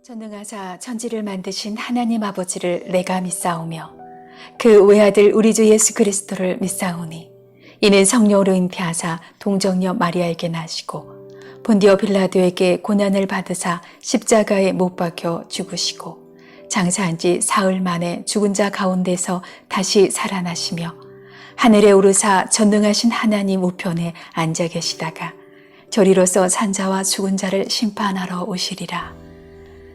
전능하사 천지를 만드신 하나님 아버지를 내가 믿사오며 그 외아들 우리 주 예수 그리스도를 믿사오니 이는 성령으로 잉태하사 동정녀 마리아에게 나시고 본디오 빌라도에게 고난을 받으사 십자가에 못 박혀 죽으시고 장사한 지 사흘 만에 죽은 자 가운데서 다시 살아나시며 하늘에 오르사 전능하신 하나님 우편에 앉아 계시다가 저리로서 산자와 죽은 자를 심판하러 오시리라.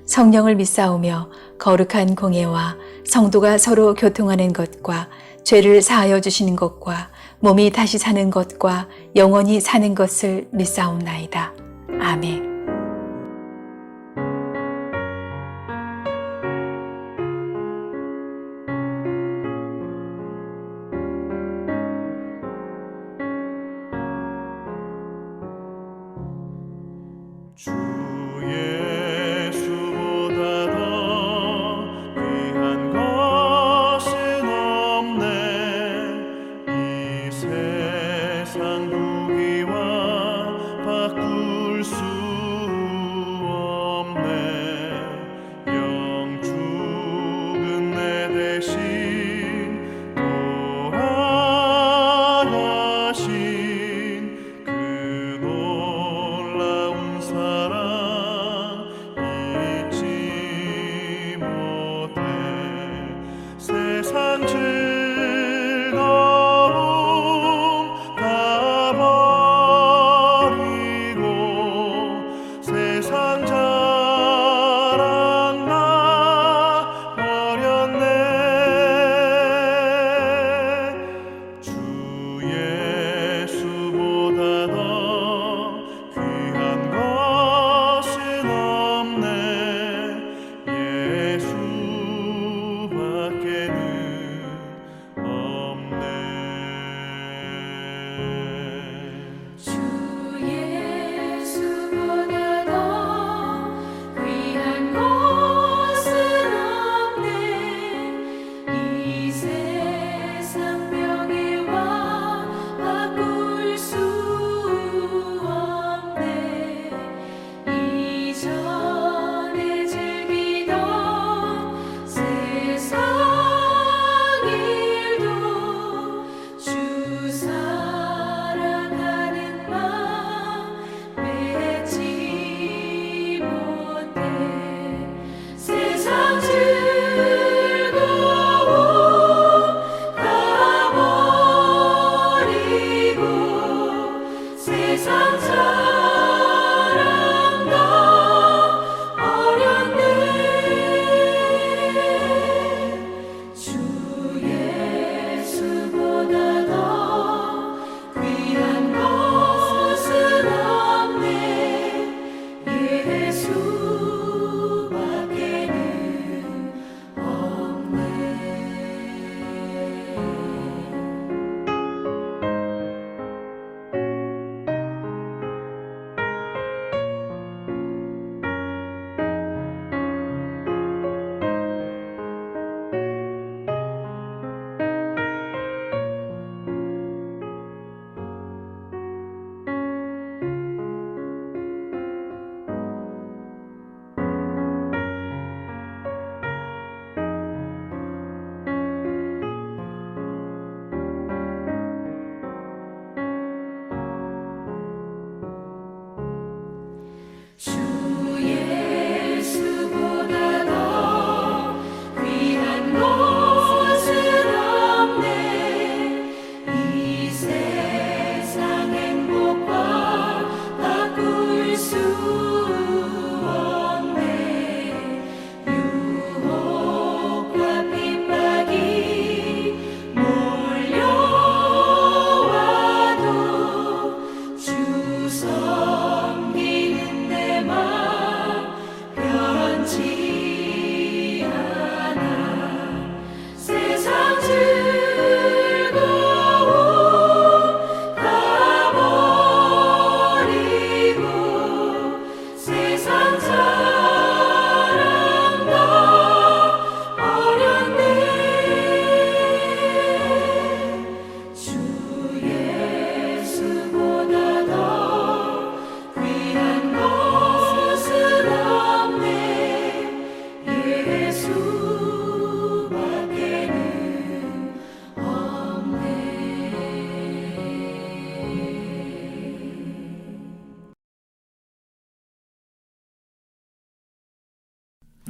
성령을 믿사오며 거룩한 공예와 성도가 서로 교통하는 것과 죄를 사하여 주시는 것과 몸이 다시 사는 것과 영원히 사는 것을 믿사옵나이다. 아멘. 주 예수보다 더 귀한 것은 없네. 이 세상 부귀와 바꿀 수 없네. 영 죽은 내 대신 돌아가신 그 놀라운 사랑 잊지 못해. 세상 즐거움 다 버리고 세상 자랑 나 버렸네. 주 예수보다 더 귀한 것은 없네. 예수밖에는 없네. 주 예수보다 더 귀한 것은 없네. 이 세상 명예와 바꿀 수 없네. 이전에 즐기던 세상 일도 주 사랑하는 마음 맺지 못해. 세상 즐거움 다 버리고 세상 자랑 다 버렸네. 주 예수보다 더 귀한 것은 없네. 예수밖에는 없네.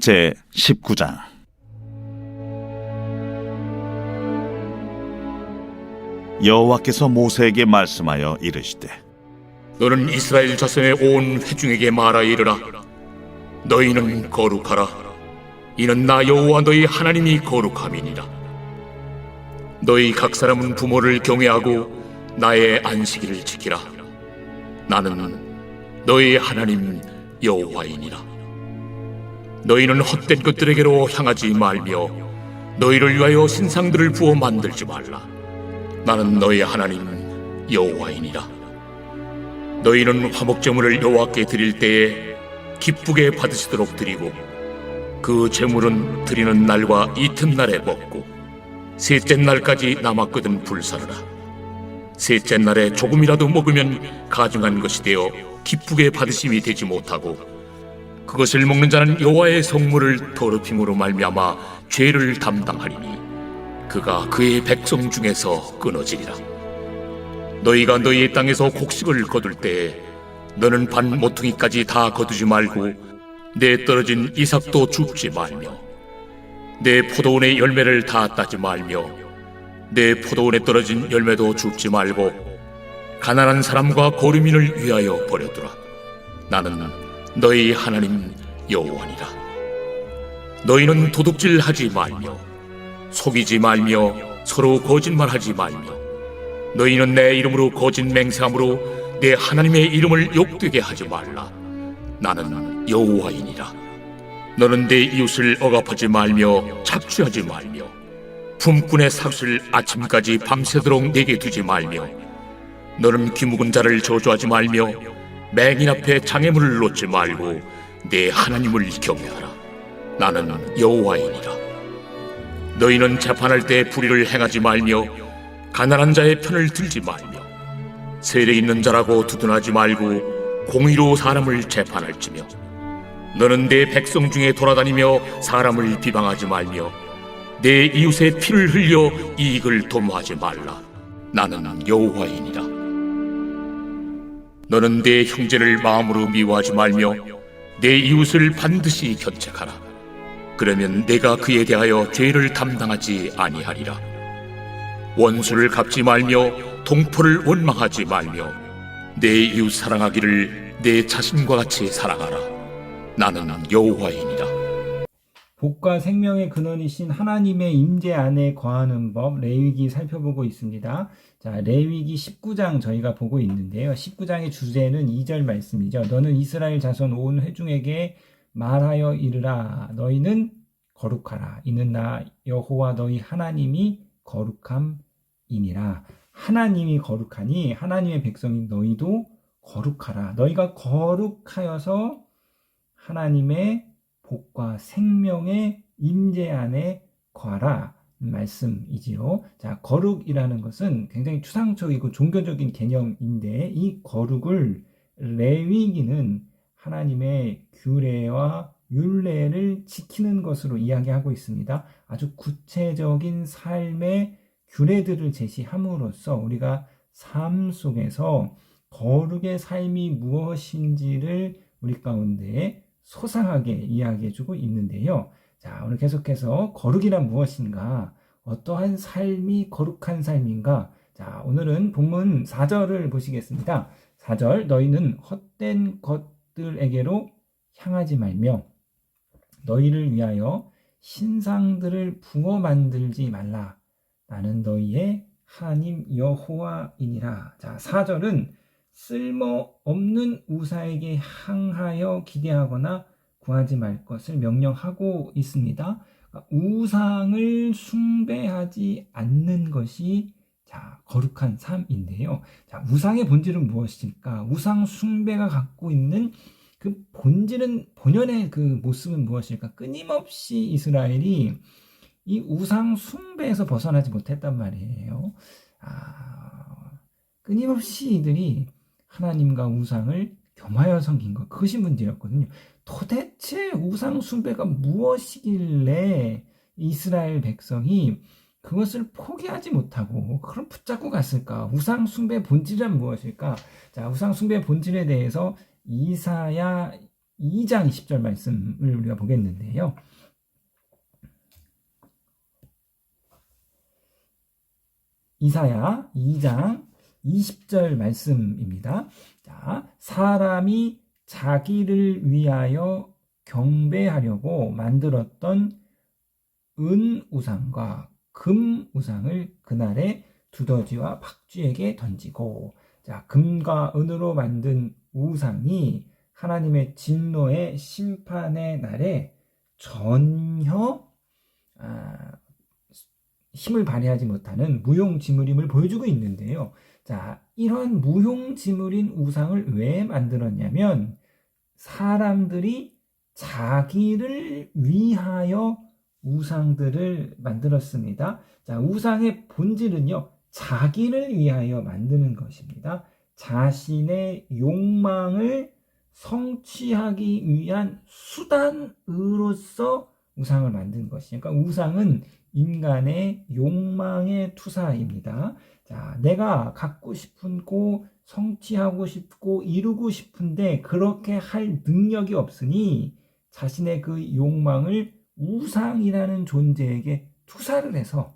제 19장. 여호와께서 모세에게 말씀하여 이르시되 너는 이스라엘 자손의 온 회중에게 말하여 이르라. 너희는 거룩하라. 이는 나 여호와 너희 하나님이 거룩함이니라. 너희 각 사람은 부모를 경외하고 나의 안식일을 지키라. 나는 너희 하나님 여호와이니라. 너희는 헛된 것들에게로 향하지 말며 너희를 위하여 신상들을 부어 만들지 말라. 나는 너희 하나님 여호와이니라. 너희는 화목제물을 여호와께 드릴 때에 기쁘게 받으시도록 드리고 그 제물은 드리는 날과 이튿날에 먹고 셋째 날까지 남았거든 불사르라. 셋째 날에 조금이라도 먹으면 가증한 것이 되어 기쁘게 받으심이 되지 못하고 그것을 먹는 자는 여호와의 성물을 더럽힘으로 말미암아 죄를 담당하리니 그가 그의 백성 중에서 끊어지리라. 너희가 너희의 땅에서 곡식을 거둘 때에 너는 반 모퉁이까지 다 거두지 말고 내 떨어진 이삭도 줍지 말며 내 포도원의 열매를 다 따지 말며 내 포도원에 떨어진 열매도 줍지 말고 가난한 사람과 거류민을 위하여 버려두라. 나는 너희 하나님 여호와니라. 너희는 도둑질하지 말며 속이지 말며 서로 거짓말하지 말며 너희는 내 이름으로 거짓 맹세함으로 내 하나님의 이름을 욕되게 하지 말라. 나는 여호와이니라. 너는 내 이웃을 억압하지 말며 착취하지 말며 품꾼의 삭슬 아침까지 밤새도록 내게 두지 말며 너는 귀묵은 자를 저주하지 말며 맹인 앞에 장애물을 놓지 말고 내 하나님을 경외하라. 나는 여호와이니라. 너희는 재판할 때 불의를 행하지 말며 가난한 자의 편을 들지 말며 세력 있는 자라고 두둔하지 말고 공의로 사람을 재판할지며 너는 내 백성 중에 돌아다니며 사람을 비방하지 말며 내 이웃의 피를 흘려 이익을 도모하지 말라. 나는 여호와이니라. 너는 내 형제를 마음으로 미워하지 말며 내 이웃을 반드시 견책하라. 그러면 내가 그에 대하여 죄를 담당하지 아니하리라. 원수를 갚지 말며 동포를 원망하지 말며 내 이웃 사랑하기를 내 자신과 같이 사랑하라. 나는 여호와이니라. 복과 생명의 근원이신 하나님의 임재 안에 거하는 법, 레위기 살펴보고 있습니다. 자, 레위기 19장 저희가 보고 있는데요. 19장의 주제는 2절 말씀이죠. 너는 이스라엘 자손 온 회중에게 말하여 이르라. 너희는 거룩하라. 이는 나 여호와 너희 하나님이 거룩함이니라. 하나님이 거룩하니 하나님의 백성인 너희도 거룩하라. 너희가 거룩하여서 하나님의 복과 생명의 임재 안에 거하라 말씀이지요. 자, 거룩이라는 것은 굉장히 추상적이고 종교적인 개념인데 이 거룩을 레위기는 하나님의 규례와 율례를 지키는 것으로 이야기하고 있습니다. 아주 구체적인 삶의 규례들을 제시함으로써 우리가 삶 속에서 거룩의 삶이 무엇인지를 우리 가운데 소상하게 이야기해주고 있는데요. 자, 오늘 계속해서 거룩이란 무엇인가? 어떠한 삶이 거룩한 삶인가? 자, 오늘은 본문 4절을 보시겠습니다. 4절, 너희는 헛된 것들에게로 향하지 말며 너희를 위하여 신상들을 부어 만들지 말라. 나는 너희의 하나님 여호와이니라. 자, 4절은 쓸모없는 우사에게 향하여 기대하거나 구하지 말 것을 명령하고 있습니다. 우상을 숭배하지 않는 것이 자, 거룩한 삶인데요. 자, 우상의 본질은 무엇일까? 우상 숭배가 갖고 있는 그 본질은, 본연의 그 모습은 무엇일까? 끊임없이 이스라엘이 이 우상 숭배에서 벗어나지 못했단 말이에요. 끊임없이 이들이 하나님과 우상을 겸하여 섬긴 것, 그것이 문제였거든요. 도대체 우상 숭배가 무엇이길래 이스라엘 백성이 그것을 포기하지 못하고 그걸 붙잡고 갔을까? 우상 숭배의 본질은 무엇일까? 자, 우상 숭배의 본질에 대해서 이사야 2장 20절 말씀을 우리가 보겠는데요. 이사야 2장 20절 말씀입니다. 자, 사람이 자기를 위하여 경배하려고 만들었던 은 우상과 금 우상을 그날에 두더지와 박쥐에게 던지고, 자, 금과 은으로 만든 우상이 하나님의 진노의 심판의 날에 전혀 힘을 발휘하지 못하는 무용지물임을 보여주고 있는데요. 자, 이런 무용지물인 우상을 왜 만들었냐면 사람들이 자기를 위하여 우상들을 만들었습니다. 자, 우상의 본질은요, 자기를 위하여 만드는 것입니다. 자신의 욕망을 성취하기 위한 수단으로서 우상을 만든 것이니까, 그러니까 우상은 인간의 욕망의 투사입니다. 자, 내가 갖고 싶고 성취하고 싶고 이루고 싶은데 그렇게 할 능력이 없으니 자신의 그 욕망을 우상이라는 존재에게 투사를 해서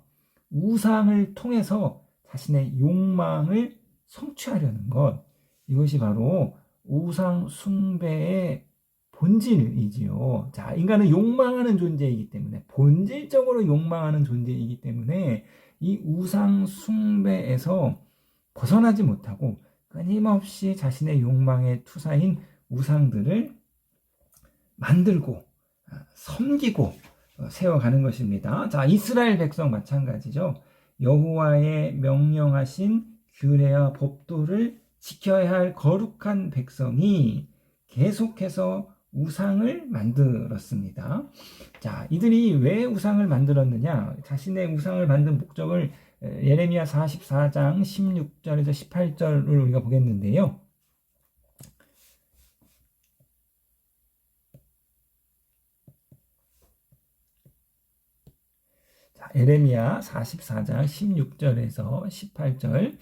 우상을 통해서 자신의 욕망을 성취하려는 것, 이것이 바로 우상 숭배의 본질이지요. 자, 인간은 욕망하는 존재이기 때문에, 본질적으로 욕망하는 존재이기 때문에 이 우상 숭배에서 벗어나지 못하고 끊임없이 자신의 욕망의 투사인 우상들을 만들고 섬기고 세워가는 것입니다. 자, 이스라엘 백성 마찬가지죠. 여호와의 명령하신 규례와 법도를 지켜야 할 거룩한 백성이 계속해서 우상을 만들었습니다. 자, 이들이 왜 우상을 만들었느냐? 자신의 우상을 만든 목적을 예레미야 44장 16절에서 18절을 우리가 보겠는데요. 자, 예레미야 44장 16절에서 18절.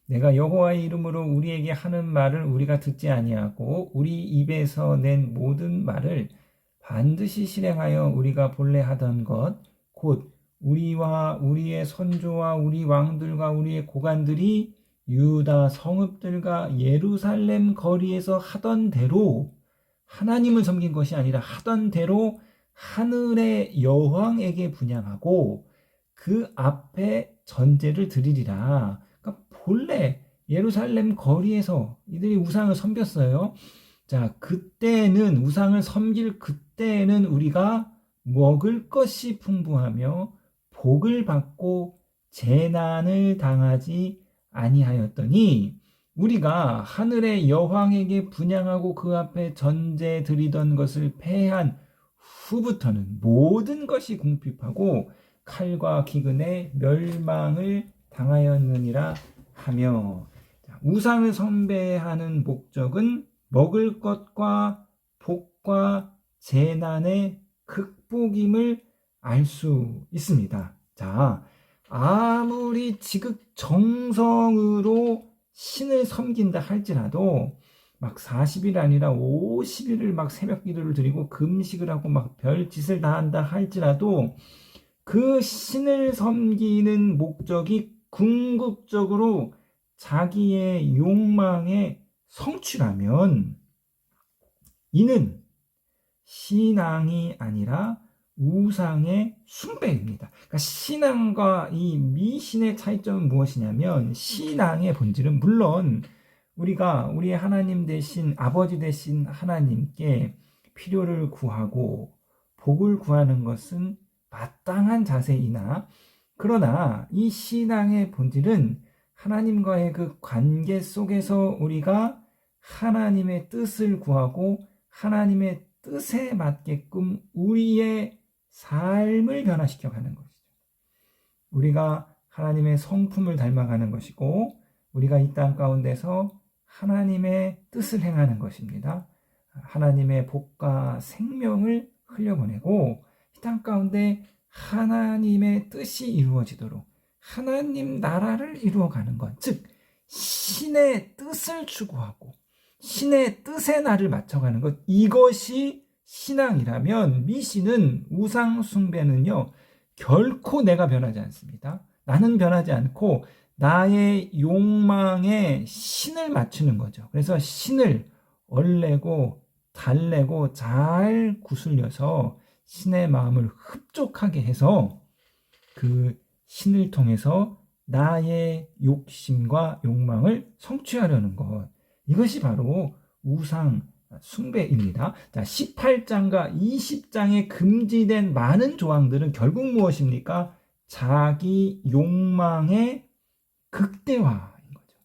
내가 여호와의 이름으로 우리에게 하는 말을 우리가 듣지 아니하고 우리 입에서 낸 모든 말을 반드시 실행하여 우리가 본래 하던 것 곧 우리와 우리의 선조와 우리 왕들과 우리의 고관들이 유다 성읍들과 예루살렘 거리에서 하던 대로, 하나님을 섬긴 것이 아니라 하던 대로 하늘의 여왕에게 분향하고 그 앞에 전제를 드리리라. 그러니까 본래 예루살렘 거리에서 이들이 우상을 섬겼어요. 자, 그때는 우상을 섬길 그때는 우리가 먹을 것이 풍부하며 복을 받고 재난을 당하지 아니하였더니 우리가 하늘의 여왕에게 분향하고 그 앞에 전제 드리던 것을 패한 후부터는 모든 것이 궁핍하고 칼과 기근에 멸망을 당하였느니라 하며, 우상을 숭배하는 목적은 먹을 것과 복과 재난의 극복임을 알 수 있습니다. 자, 아무리 지극정성으로 신을 섬긴다 할지라도 막 40일 아니라 50일을 막 새벽 기도를 드리고 금식을 하고 막 별짓을 다 한다 할지라도 그 신을 섬기는 목적이 궁극적으로 자기의 욕망의 성취라면 이는 신앙이 아니라 우상의 숭배입니다. 그러니까 신앙과 이 미신의 차이점은 무엇이냐면, 신앙의 본질은 물론 우리가 우리의 하나님 되신 아버지 되신 하나님께 필요를 구하고 복을 구하는 것은 마땅한 자세이나, 그러나 이 신앙의 본질은 하나님과의 그 관계 속에서 우리가 하나님의 뜻을 구하고 하나님의 뜻에 맞게끔 우리의 삶을 변화시켜 가는 것이죠. 우리가 하나님의 성품을 닮아가는 것이고 우리가 이 땅 가운데서 하나님의 뜻을 행하는 것입니다. 하나님의 복과 생명을 흘려보내고 이 땅 가운데 하나님의 뜻이 이루어지도록 하나님 나라를 이루어가는 것, 즉 신의 뜻을 추구하고 신의 뜻에 나를 맞춰가는 것, 이것이 신앙이라면 미신은 우상 숭배는요 결코 내가 변하지 않습니다. 나는 변하지 않고 나의 욕망에 신을 맞추는 거죠. 그래서 신을 얼레고 달래고 잘 구슬려서 신의 마음을 흡족하게 해서 그 신을 통해서 나의 욕심과 욕망을 성취하려는 것, 이것이 바로 우상 숭배입니다. 자, 18장과 20장에 금지된 많은 조항들은 결국 무엇입니까? 자기 욕망의 극대화인 거죠.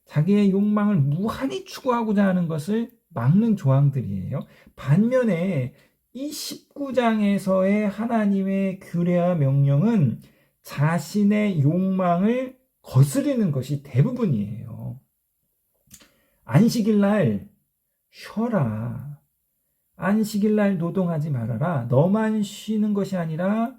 자기의 욕망을 무한히 추구하고자 하는 것을 막는 조항들이에요. 반면에 이 19장에서의 하나님의 규례와 명령은 자신의 욕망을 거스르는 것이 대부분이에요. 안식일날 쉬어라. 안식일날 노동하지 말아라. 너만 쉬는 것이 아니라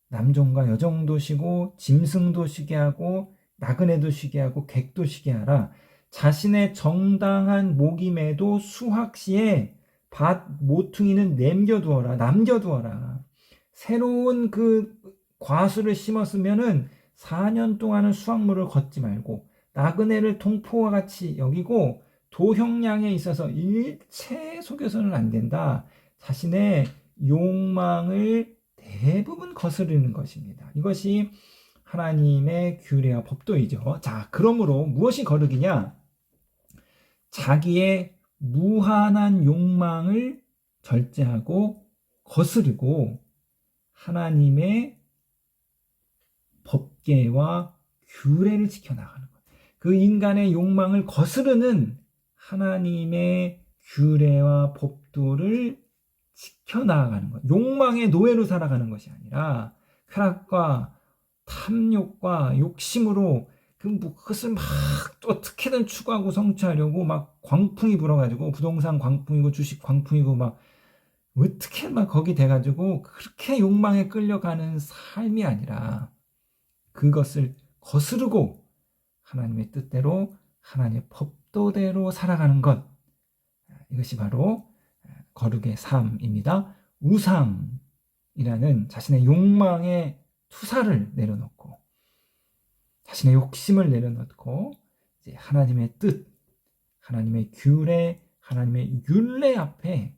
남종과 여종도 쉬고 짐승도 쉬게 하고 나그네도 쉬게 하고 객도 쉬게 하라. 자신의 정당한 목임에도 수확시에 밭 모퉁이는 남겨두어라. 새로운 그 과수를 심었으면은 4년 동안은 수확물을 걷지 말고 나그네를 동포와 같이 여기고 도형량에 있어서 일체 속여서는 안 된다. 자신의 욕망을 대부분 거스르는 것입니다. 이것이 하나님의 규례와 법도이죠. 자, 그러므로 무엇이 거룩이냐? 자기의 무한한 욕망을 절제하고 거스르고 하나님의 법계와 규례를 지켜나가는 것. 그 인간의 욕망을 거스르는 하나님의 규례와 법도를 지켜나가는 것. 욕망의 노예로 살아가는 것이 아니라 쾌락과 탐욕과 욕심으로 그 무엇을 막 또 어떻게든 추구하고 성취하려고 막 광풍이 불어가지고 부동산 광풍이고 주식 광풍이고 막 어떻게 막 거기 돼가지고 그렇게 욕망에 끌려가는 삶이 아니라 그것을 거스르고 하나님의 뜻대로 하나님의 법도대로 살아가는 것, 이것이 바로 거룩의 삶입니다. 우상이라는 자신의 욕망의 투사를 내려놓고 자신의 욕심을 내려놓고 이제 하나님의 뜻, 하나님의 규례, 하나님의 율례 앞에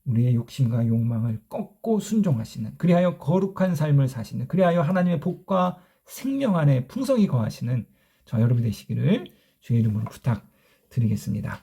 우리의 욕심과 욕망을 꺾고 순종하시는, 그리하여 거룩한 삶을 사시는, 그리하여 하나님의 복과 생명 안에 풍성히 거하시는 저와 여러분 되시기를 주의 이름으로 부탁드리겠습니다.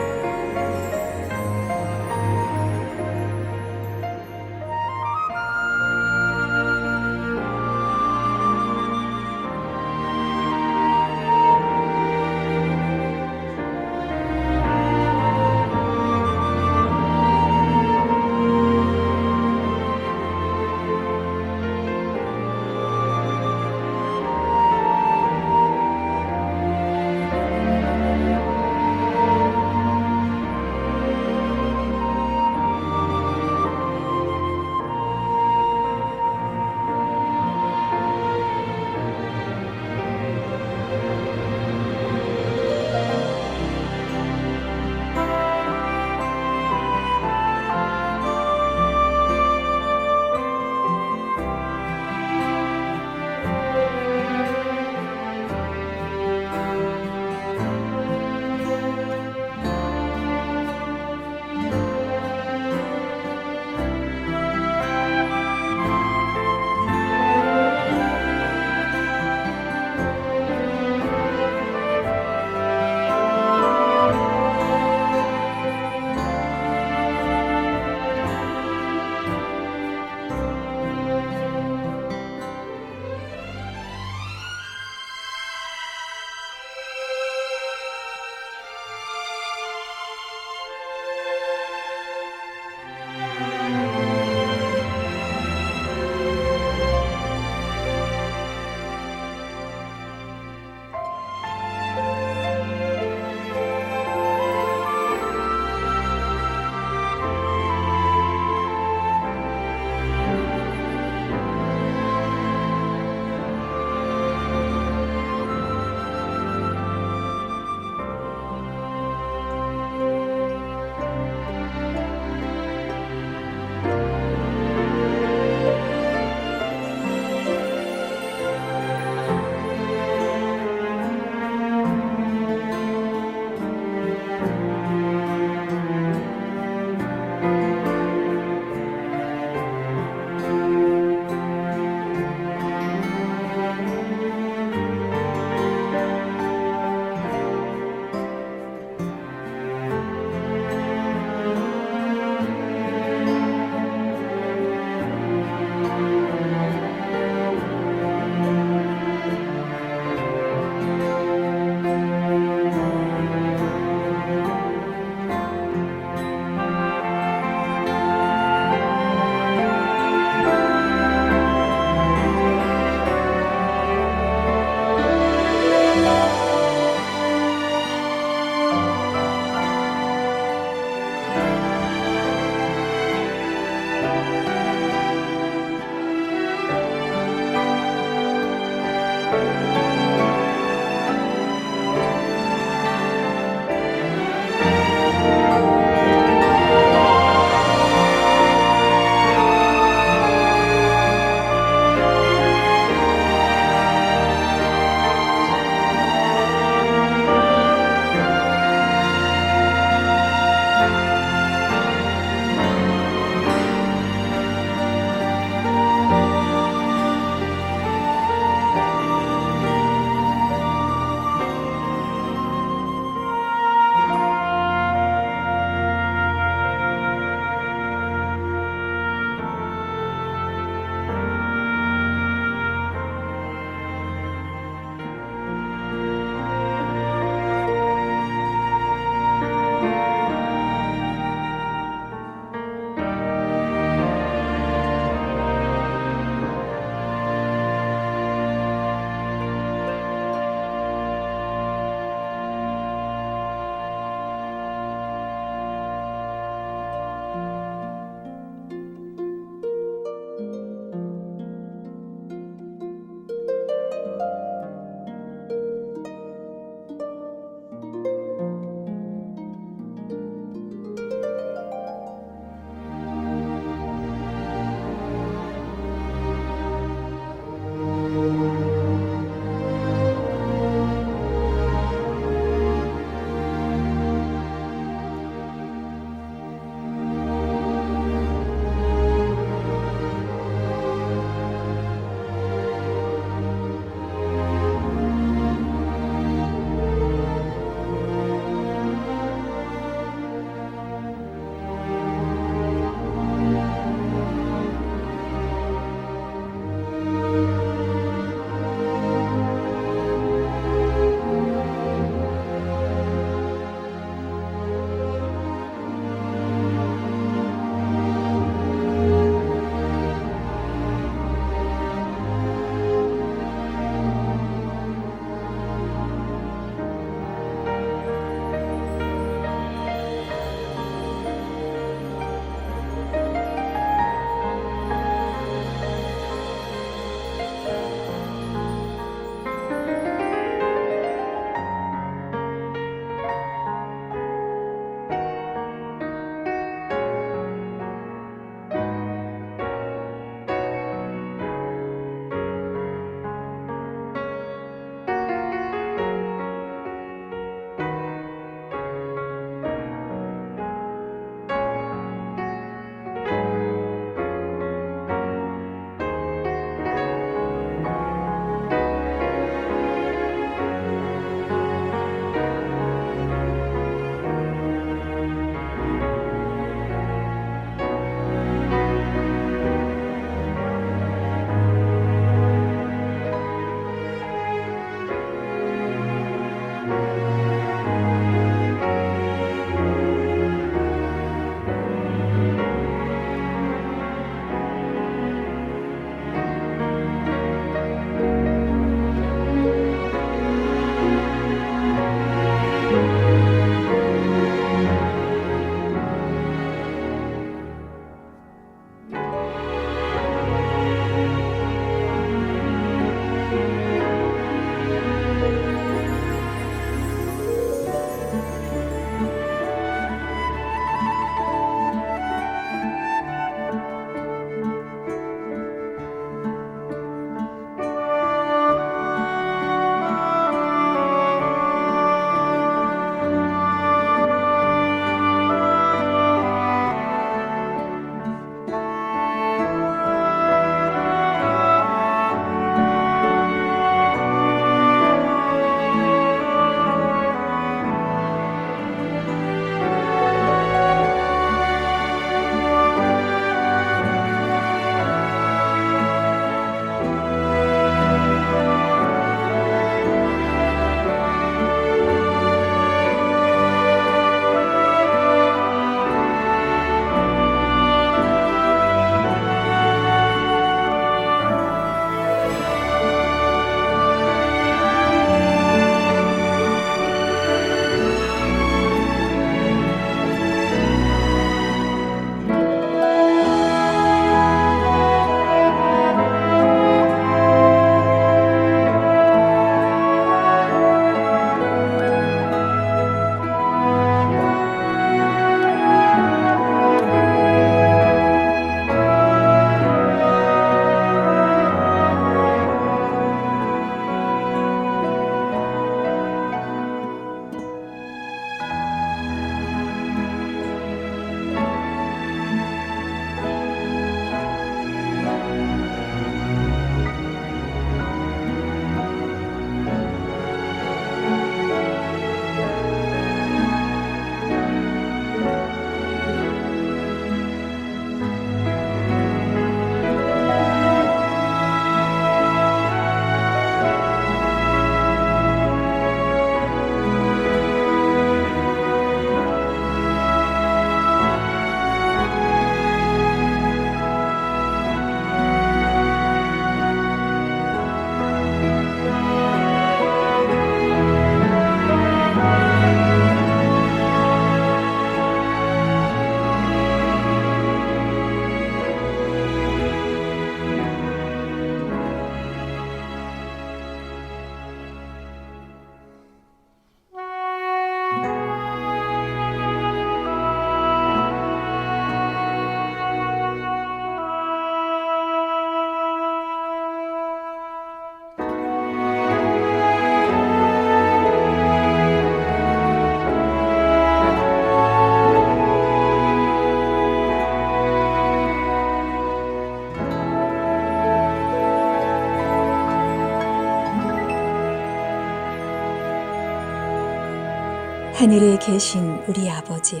하늘에 계신 우리 아버지여,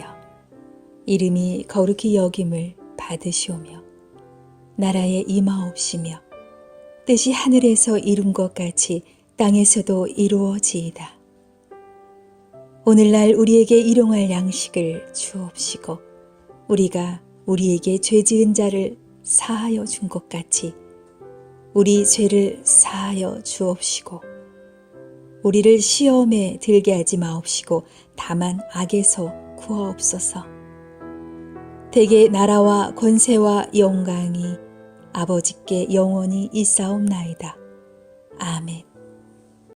이름이 거룩히 여김을 받으시오며 나라에 임하옵시며 뜻이 하늘에서 이룬 것 같이 땅에서도 이루어지이다. 오늘날 우리에게 일용할 양식을 주옵시고 우리가 우리에게 죄 지은 자를 사하여 준 것 같이 우리 죄를 사하여 주옵시고 우리를 시험에 들게 하지 마옵시고 다만 악에서 구하옵소서. 대개 나라와 권세와 영광이 아버지께 영원히 있사옵나이다. 아멘.